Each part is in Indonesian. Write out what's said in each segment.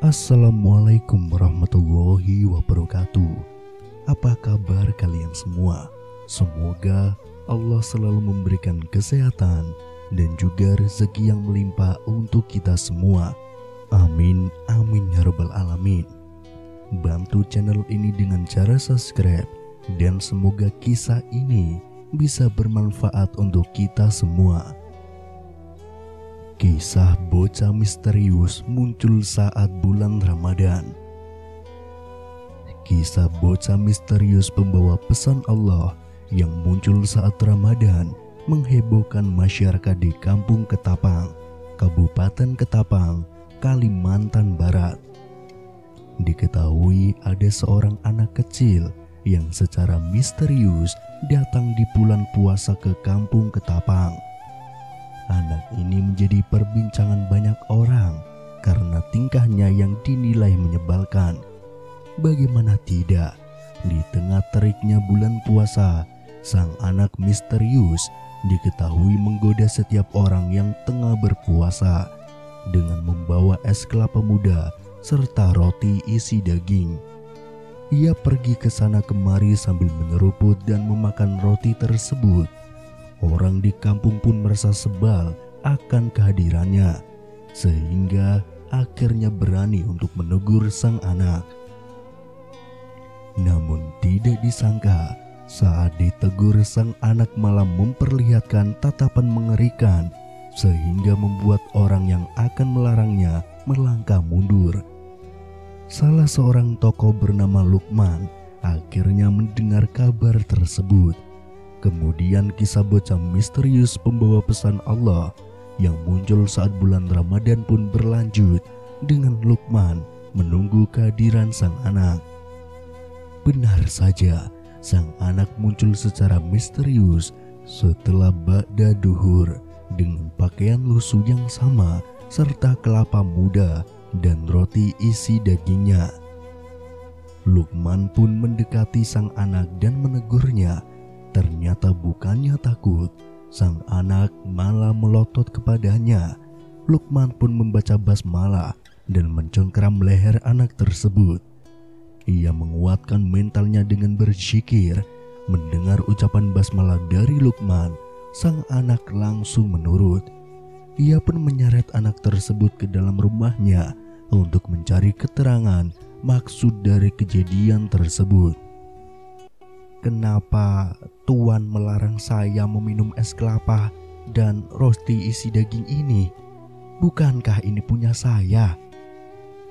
Assalamualaikum warahmatullahi wabarakatuh. Apa kabar kalian semua? Semoga Allah selalu memberikan kesehatan dan juga rezeki yang melimpah untuk kita semua. Amin, amin ya rabbal alamin. Bantu channel ini dengan cara subscribe dan semoga kisah ini bisa bermanfaat untuk kita semua. Kisah bocah misterius muncul saat bulan Ramadan. Kisah bocah misterius pembawa pesan Allah yang muncul saat Ramadan menghebohkan masyarakat di Kampung Ketapang, Kabupaten Ketapang, Kalimantan Barat. Diketahui ada seorang anak kecil yang secara misterius datang di bulan puasa ke Kampung Ketapang. Anak ini menjadi perbincangan banyak orang karena tingkahnya yang dinilai menyebalkan. Bagaimana tidak, di tengah teriknya bulan puasa, sang anak misterius diketahui menggoda setiap orang yang tengah berpuasa dengan membawa es kelapa muda serta roti isi daging. Ia pergi ke sana kemari sambil menyeruput dan memakan roti tersebut. Orang di kampung pun merasa sebal akan kehadirannya, sehingga akhirnya berani untuk menegur sang anak. Namun tidak disangka, saat ditegur sang anak malah memperlihatkan tatapan mengerikan, sehingga membuat orang yang akan melarangnya melangkah mundur. Salah seorang tokoh bernama Lukman akhirnya mendengar kabar tersebut. Kemudian kisah bocah misterius pembawa pesan Allah yang muncul saat bulan Ramadan pun berlanjut dengan Lukman menunggu kehadiran sang anak. Benar saja, sang anak muncul secara misterius setelah ba'da duhur dengan pakaian lusuh yang sama serta kelapa muda dan roti isi dagingnya. Lukman pun mendekati sang anak dan menegurnya. Ternyata bukannya takut, sang anak malah melotot kepadanya. Lukman pun membaca basmalah dan mencengkeram leher anak tersebut. Ia menguatkan mentalnya dengan berzikir. Mendengar ucapan basmalah dari Lukman, sang anak langsung menurut. Ia pun menyeret anak tersebut ke dalam rumahnya untuk mencari keterangan maksud dari kejadian tersebut. Kenapa Tuan melarang saya meminum es kelapa dan roti isi daging ini? Bukankah ini punya saya?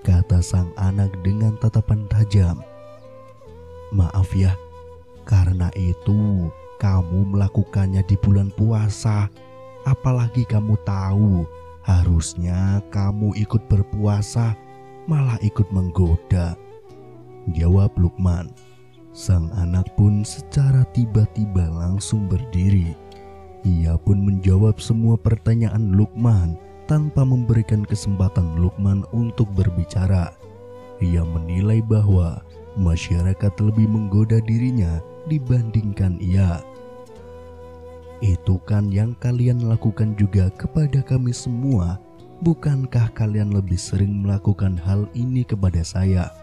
Kata sang anak dengan tatapan tajam. Maaf ya, karena itu kamu melakukannya di bulan puasa. Apalagi kamu tahu harusnya kamu ikut berpuasa, malah ikut menggoda, jawab Lukman. Sang anak pun secara tiba-tiba langsung berdiri. Ia pun menjawab semua pertanyaan Lukman tanpa memberikan kesempatan Lukman untuk berbicara. Ia menilai bahwa masyarakat lebih menggoda dirinya dibandingkan ia. Itu kan yang kalian lakukan juga kepada kami semua. Bukankah kalian lebih sering melakukan hal ini kepada saya?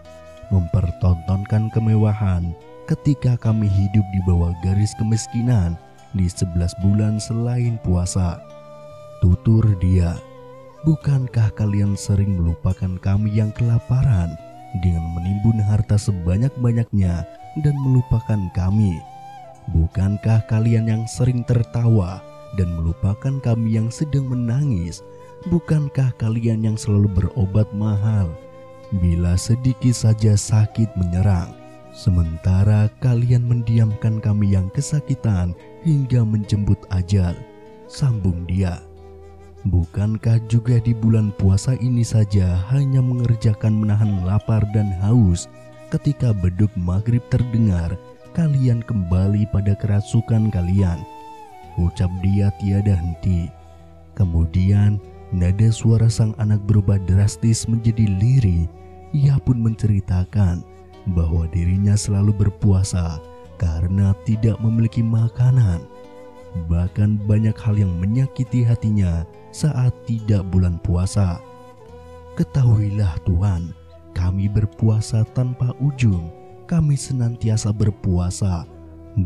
Mempertontonkan kemewahan ketika kami hidup di bawah garis kemiskinan di 11 bulan selain puasa. Tutur dia, bukankah kalian sering melupakan kami yang kelaparan dengan menimbun harta sebanyak-banyaknya dan melupakan kami? Bukankah kalian yang sering tertawa dan melupakan kami yang sedang menangis? Bukankah kalian yang selalu berobat mahal bila sedikit saja sakit menyerang, sementara kalian mendiamkan kami yang kesakitan hingga menjemput ajal? Sambung dia. Bukankah juga di bulan puasa ini saja hanya mengerjakan menahan lapar dan haus? Ketika beduk maghrib terdengar, kalian kembali pada kerasukan kalian, ucap dia tiada henti. Kemudian nada suara sang anak berubah drastis menjadi lirih. Ia pun menceritakan bahwa dirinya selalu berpuasa karena tidak memiliki makanan. Bahkan banyak hal yang menyakiti hatinya saat tidak bulan puasa. Ketahuilah Tuhan, kami berpuasa tanpa ujung. Kami senantiasa berpuasa,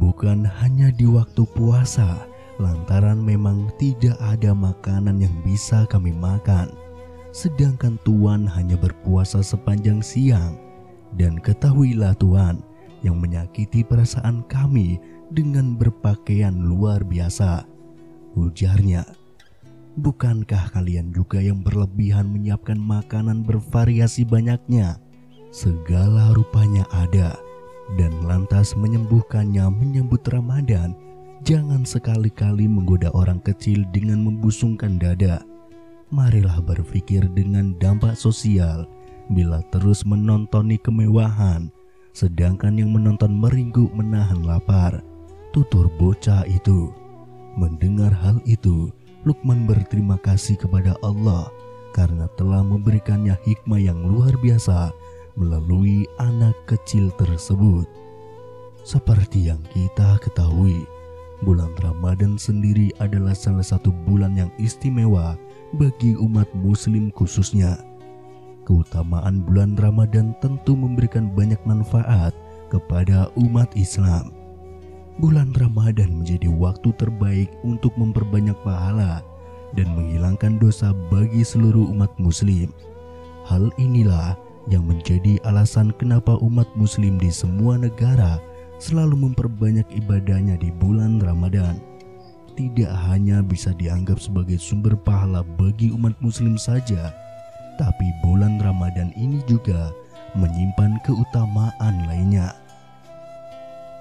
bukan hanya di waktu puasa, lantaran memang tidak ada makanan yang bisa kami makan. Sedangkan Tuhan hanya berpuasa sepanjang siang. Dan ketahuilah Tuhan yang menyakiti perasaan kami dengan berpakaian luar biasa. Ujarnya, bukankah kalian juga yang berlebihan menyiapkan makanan bervariasi banyaknya? Segala rupanya ada, dan lantas menyembuhkannya menyambut Ramadan. Jangan sekali-kali menggoda orang kecil dengan membusungkan dada. Marilah berpikir dengan dampak sosial bila terus menontoni kemewahan, sedangkan yang menonton meringgu menahan lapar. Tutur bocah itu. Mendengar hal itu, Luqman berterima kasih kepada Allah karena telah memberikannya hikmah yang luar biasa melalui anak kecil tersebut. Seperti yang kita ketahui, bulan Ramadan sendiri adalah salah satu bulan yang istimewa bagi umat muslim khususnya. Keutamaan bulan Ramadan tentu memberikan banyak manfaat kepada umat Islam. Bulan Ramadan menjadi waktu terbaik untuk memperbanyak pahala dan menghilangkan dosa bagi seluruh umat muslim. Hal inilah yang menjadi alasan kenapa umat muslim di semua negara selalu memperbanyak ibadahnya di bulan Ramadan. Tidak hanya bisa dianggap sebagai sumber pahala bagi umat muslim saja, tapi bulan Ramadan ini juga menyimpan keutamaan lainnya.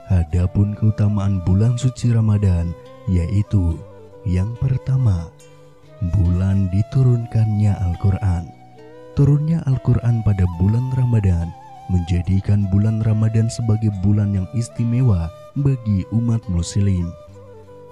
Adapun keutamaan bulan suci Ramadan yaitu yang pertama, bulan diturunkannya Al-Quran. Turunnya Al-Quran pada bulan Ramadan menjadikan bulan Ramadan sebagai bulan yang istimewa bagi umat muslim.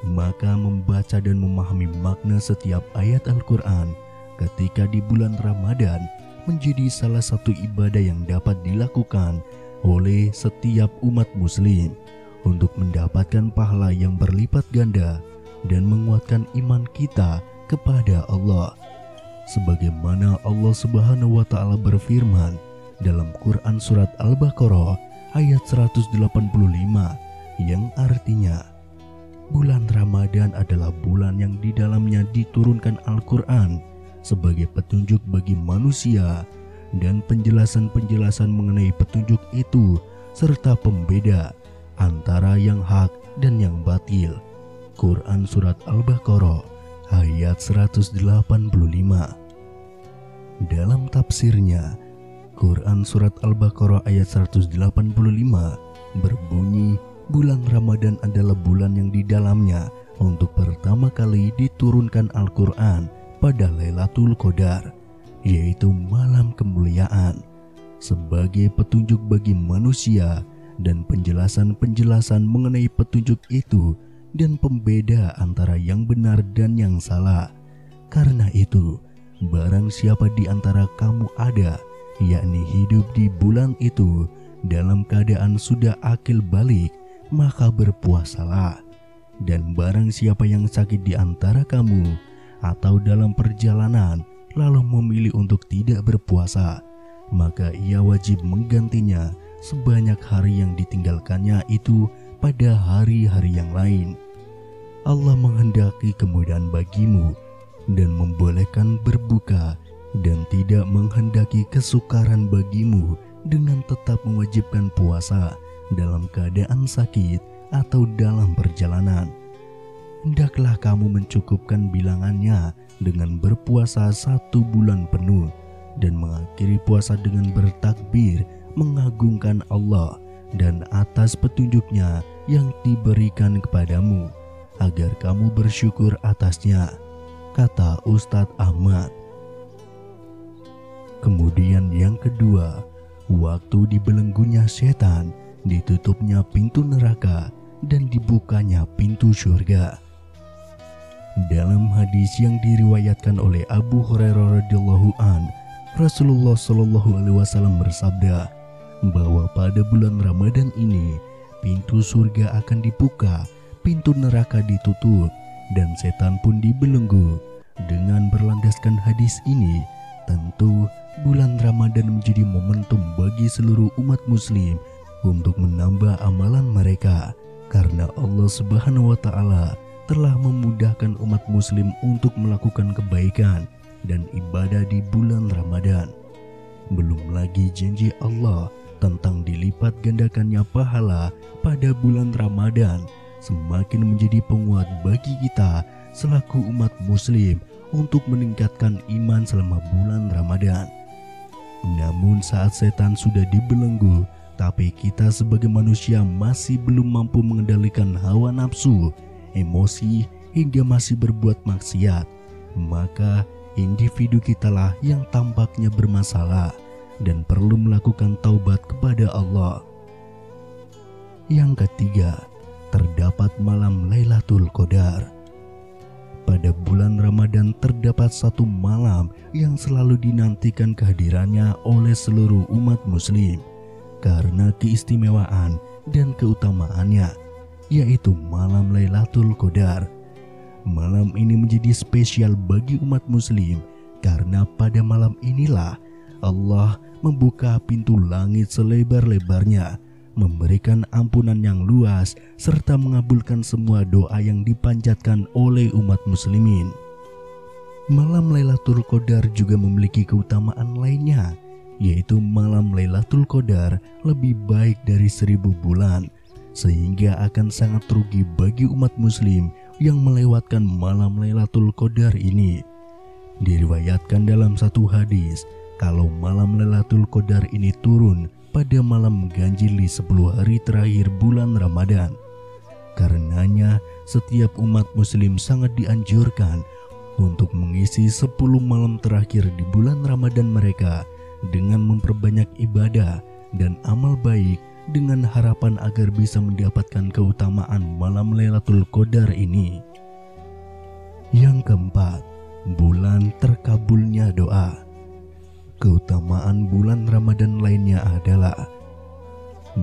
Maka membaca dan memahami makna setiap ayat Al-Quran ketika di bulan Ramadan menjadi salah satu ibadah yang dapat dilakukan oleh setiap umat muslim untuk mendapatkan pahala yang berlipat ganda dan menguatkan iman kita kepada Allah. Sebagaimana Allah Subhanahu wa Ta'ala berfirman dalam Quran Surat Al-Baqarah ayat 185 yang artinya, bulan Ramadan adalah bulan yang di dalamnya diturunkan Al-Quran sebagai petunjuk bagi manusia dan penjelasan-penjelasan mengenai petunjuk itu serta pembeda antara yang hak dan yang batil. Quran Surat Al-Baqarah ayat 185. Dalam tafsirnya, Quran Surat Al-Baqarah ayat 185 berbunyi, bulan Ramadan adalah bulan yang di dalamnya untuk pertama kali diturunkan Al-Quran pada Lailatul Qadar, yaitu malam kemuliaan, sebagai petunjuk bagi manusia dan penjelasan-penjelasan mengenai petunjuk itu dan pembeda antara yang benar dan yang salah. Karena itu, barang siapa di antara kamu ada, yakni hidup di bulan itu dalam keadaan sudah akil balik, maka berpuasalah. Dan barang siapa yang sakit di antara kamu atau dalam perjalanan lalu memilih untuk tidak berpuasa, maka ia wajib menggantinya sebanyak hari yang ditinggalkannya itu pada hari-hari yang lain. Allah menghendaki kemudahan bagimu dan membolehkan berbuka dan tidak menghendaki kesukaran bagimu dengan tetap mewajibkan puasa dalam keadaan sakit atau dalam perjalanan. Hendaklah kamu mencukupkan bilangannya dengan berpuasa 1 bulan penuh dan mengakhiri puasa dengan bertakbir mengagungkan Allah dan atas petunjuknya yang diberikan kepadamu agar kamu bersyukur atasnya, kata Ustadz Ahmad. Kemudian yang kedua, waktu dibelenggunya setan, ditutupnya pintu neraka dan dibukanya pintu surga. Dalam hadis yang diriwayatkan oleh Abu Hurairah radhiyallahu an, Rasulullah shallallahu alaihi wasallam bersabda bahwa pada bulan Ramadan ini pintu surga akan dibuka, pintu neraka ditutup, dan setan pun dibelenggu. Dengan berlandaskan hadis ini, tentu bulan Ramadan menjadi momentum bagi seluruh umat muslim untuk menambah amalan mereka, karena Allah Subhanahu wa Ta'ala telah memudahkan umat muslim untuk melakukan kebaikan dan ibadah di bulan Ramadan. Belum lagi janji Allah tentang dilipat gandakannya pahala pada bulan Ramadan semakin menjadi penguat bagi kita selaku umat muslim untuk meningkatkan iman selama bulan Ramadan. Namun saat setan sudah dibelenggu, tapi kita sebagai manusia masih belum mampu mengendalikan hawa nafsu, emosi, hingga masih berbuat maksiat, maka individu kitalah yang tampaknya bermasalah dan perlu melakukan taubat kepada Allah. Yang ketiga, terdapat malam Lailatul Qadar. Pada bulan Ramadan terdapat satu malam yang selalu dinantikan kehadirannya oleh seluruh umat muslim karena keistimewaan dan keutamaannya, yaitu malam Lailatul Qadar. Malam ini menjadi spesial bagi umat muslim karena pada malam inilah Allah membuka pintu langit selebar-lebarnya, memberikan ampunan yang luas, serta mengabulkan semua doa yang dipanjatkan oleh umat muslimin. Malam Lailatul Qadar juga memiliki keutamaan lainnya, yaitu malam Lailatul Qadar lebih baik dari 1000 bulan, sehingga akan sangat rugi bagi umat muslim yang melewatkan malam Lailatul Qadar ini. Diriwayatkan dalam satu hadis, kalau malam Lailatul Qadar ini turun pada malam ganjil di 10 hari terakhir bulan Ramadan. Karenanya setiap umat muslim sangat dianjurkan untuk mengisi 10 malam terakhir di bulan Ramadan mereka dengan memperbanyak ibadah dan amal baik dengan harapan agar bisa mendapatkan keutamaan malam Lailatul Qadar ini. Yang keempat, bulan terkabulnya doa. Keutamaan bulan Ramadan lainnya adalah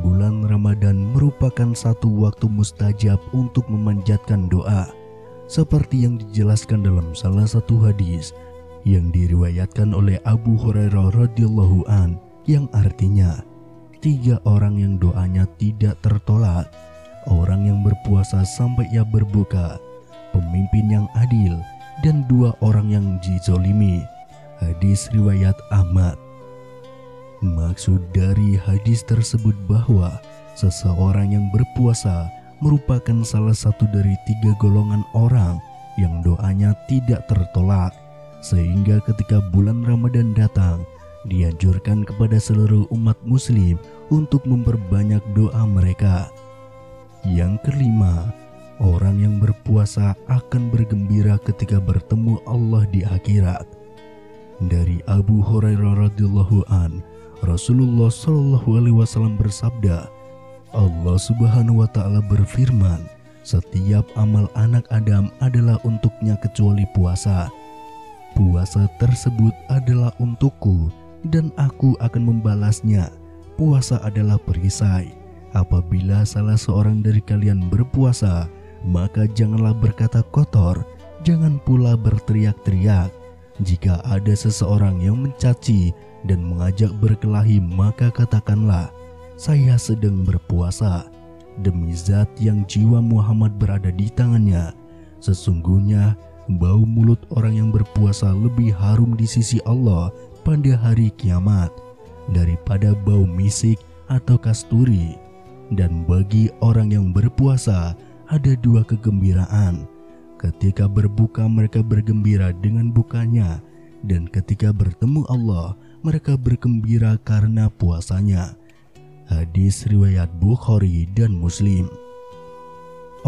bulan Ramadan merupakan satu waktu mustajab untuk memanjatkan doa, seperti yang dijelaskan dalam salah satu hadis yang diriwayatkan oleh Abu Hurairah radhiyallahu an, yang artinya 3 orang yang doanya tidak tertolak, orang yang berpuasa sampai ia berbuka, pemimpin yang adil, dan 2 orang yang dizolimi. Hadis riwayat Ahmad. Maksud dari hadis tersebut bahwa seseorang yang berpuasa merupakan salah satu dari 3 golongan orang yang doanya tidak tertolak, sehingga ketika bulan Ramadan datang, dianjurkan kepada seluruh umat muslim untuk memperbanyak doa mereka. Yang kelima, orang yang berpuasa akan bergembira ketika bertemu Allah di akhirat. Dari Abu Hurairah radhiyallahu an, Rasulullah shallallahu alaihi wasallam bersabda, Allah Subhanahu wa Ta'ala berfirman, setiap amal anak Adam adalah untuknya kecuali puasa. Puasa tersebut adalah untukku dan aku akan membalasnya. Puasa adalah perisai. Apabila salah seorang dari kalian berpuasa, maka janganlah berkata kotor, jangan pula berteriak-teriak. Jika ada seseorang yang mencaci dan mengajak berkelahi, maka katakanlah, saya sedang berpuasa. Demi zat yang jiwa Muhammad berada di tangannya, sesungguhnya bau mulut orang yang berpuasa lebih harum di sisi Allah pada hari kiamat daripada bau misik atau kasturi. Dan bagi orang yang berpuasa ada 2 kegembiraan. Ketika berbuka mereka bergembira dengan bukanya, dan ketika bertemu Allah mereka bergembira karena puasanya. Hadis riwayat Bukhari dan Muslim.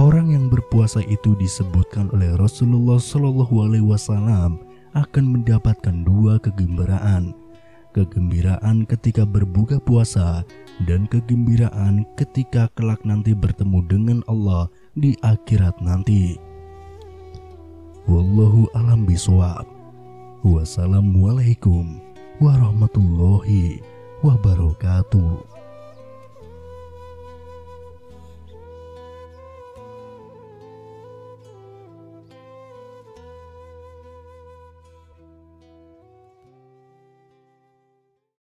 Orang yang berpuasa itu disebutkan oleh Rasulullah Shallallahu Alaihi Wasallam akan mendapatkan 2 kegembiraan. Kegembiraan ketika berbuka puasa dan kegembiraan ketika kelak nanti bertemu dengan Allah di akhirat nanti. Wallahu a'lam bishawab. Wassalamualaikum warahmatullahi wabarakatuh.